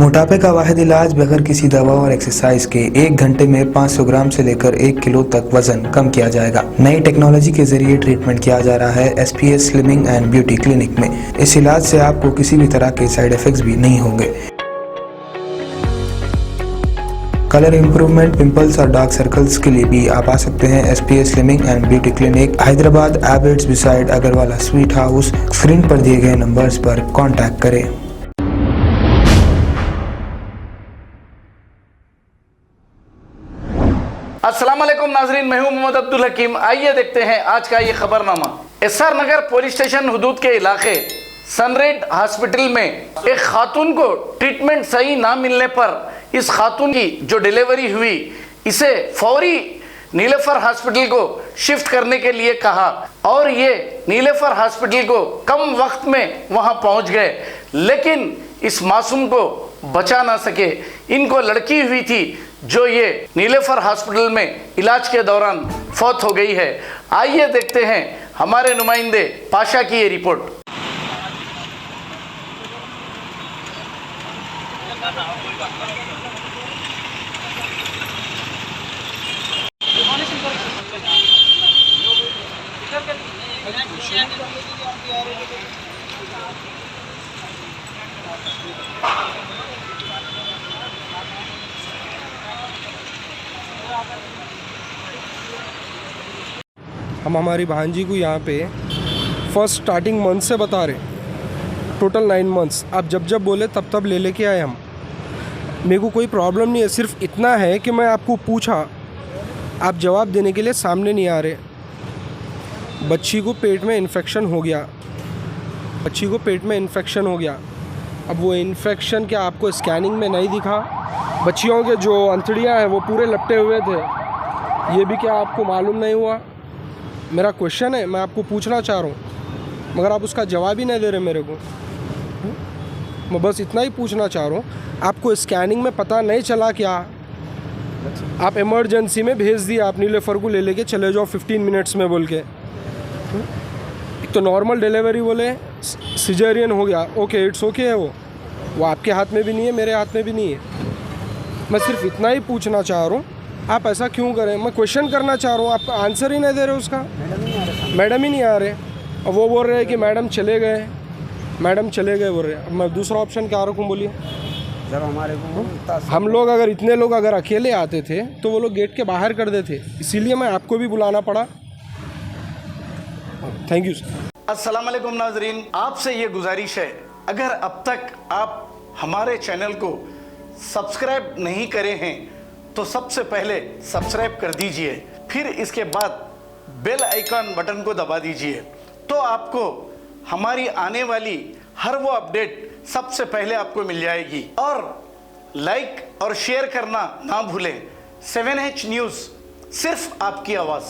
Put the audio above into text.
मोटापे का वाहिद इलाज बगैर किसी दवा और एक्सरसाइज के 1 घंटे में 500 ग्राम से लेकर 1 किलो तक वजन कम किया जाएगा। नई टेक्नोलॉजी के जरिए ट्रीटमेंट किया जा रहा है SPS slimming and beauty clinic में। इस इलाज से आपको किसी भी तरह के साइड इफेक्ट्स भी नहीं होंगे। कलर इंप्रूवमेंट, पिंपल्स और डार्क सर्कल्स के लिए भी आप आ सकते हैं SPS slimming and beauty clinic, Hyderabad, एबर्ट्स beside Agarwala sweet house. Screen पर दिए गए नंबर्स पर कॉन्टैक्ट करें। अस्सलाम वालेकुम नाजरीन, मैं हूं मोहम्मद अब्दुल हकीम। आइए देखते हैं आज का ये खबरनामा। SR नगर पुलिस स्टेशन हुदूद के इलाके सनरेड हॉस्पिटल में एक खातून को ट्रीटमेंट सही ना मिलने पर इस खातून की जो डिलीवरी हुई इसे फौरी नीलेफर हॉस्पिटल को शिफ्ट करने के लिए कहा और ये नीलेफर हॉस्पिटल को कम वक्त में वहां पहुंच गए, लेकिन इस मासूम को बचा ना सके। इनको लड़की हुई थी जो ये नीलेफर हॉस्पिटल में इलाज के दौरान फौत हो गई है। आइए देखते हैं हमारे नुमाइंदे पाशा की ये रिपोर्ट। हम हमारी भांजी को यहाँ पे फर्स्ट स्टार्टिंग मंथ से बता रहे, टोटल 9 मंथ्स। आप जब जब बोले तब तब ले लेके आए हम। मेरे को कोई प्रॉब्लम नहीं है, सिर्फ इतना है कि मैं आपको पूछा, आप जवाब देने के लिए सामने नहीं आ रहे। बच्ची को पेट में इन्फेक्शन हो गया, बच्ची को पेट में इन्फेक्शन हो गया। अब वो इन्फेक्शन क्या आपको स्कैनिंग में नहीं दिखा? बच्चियों के जो अंतड़ियाँ हैं वो पूरे लपटे हुए थे, ये भी क्या आपको मालूम नहीं हुआ? मेरा क्वेश्चन है, मैं आपको पूछना चाह रहा हूँ, मगर आप उसका जवाब ही नहीं दे रहे मेरे को। मैं बस इतना ही पूछना चाह रहा हूँ, आपको स्कैनिंग में पता नहीं चला क्या? आप इमरजेंसी में भेज दिया, आप नीलेफर को ले लेके चले जाओ 15 मिनट्स में बोल के। एक तो नॉर्मल डिलीवरी बोले, सिजेरियन हो गया, ओके इट्स ओके है, वो आपके हाथ में भी नहीं है, मेरे हाथ में भी नहीं है। मैं सिर्फ इतना ही पूछना चाह रहा हूँ, आप ऐसा क्यों करें? मैं क्वेश्चन करना चाह रहा हूँ, आप आंसर ही नहीं दे रहे उसका। मैडम ही नहीं आ रहे, और वो बोल रहे हैं कि मैडम चले गए, मैडम चले गए बोल रहे हैं। अब मैं दूसरा ऑप्शन क्या रखूँ बोलिए? जब हमारे को हम लोग अगर इतने लोग अगर अकेले आते थे तो वो लोग गेट के बाहर कर देते, इसीलिए मैं आपको भी बुलाना पड़ा। Thank you sir. अस्सलाम वालेकुम नाजरीन, आपसे ये गुजारिश है, अगर अब तक आप हमारे चैनल को सब्सक्राइब नहीं करे हैं तो सबसे पहले सब्सक्राइब कर दीजिए, फिर इसके बाद बेल आइकन बटन को दबा दीजिए, तो आपको हमारी आने वाली हर वो अपडेट सबसे पहले आपको मिल जाएगी। और लाइक और शेयर करना ना भूलें। 7H न्यूज़, सिर्फ आपकी आवाज़।